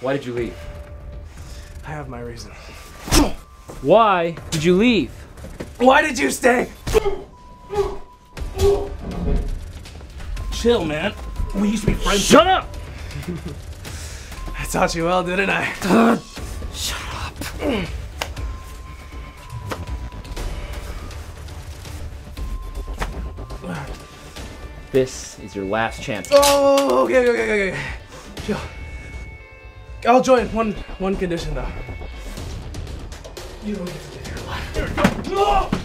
Why did you leave? I have my reason. Why did you leave? Why did you stay? Chill, man. We used to be friends. Shut up! I taught you well, didn't I? Shut up. This is your last chance. Oh, okay. Chill. I'll join. One condition though. You don't get to live your life.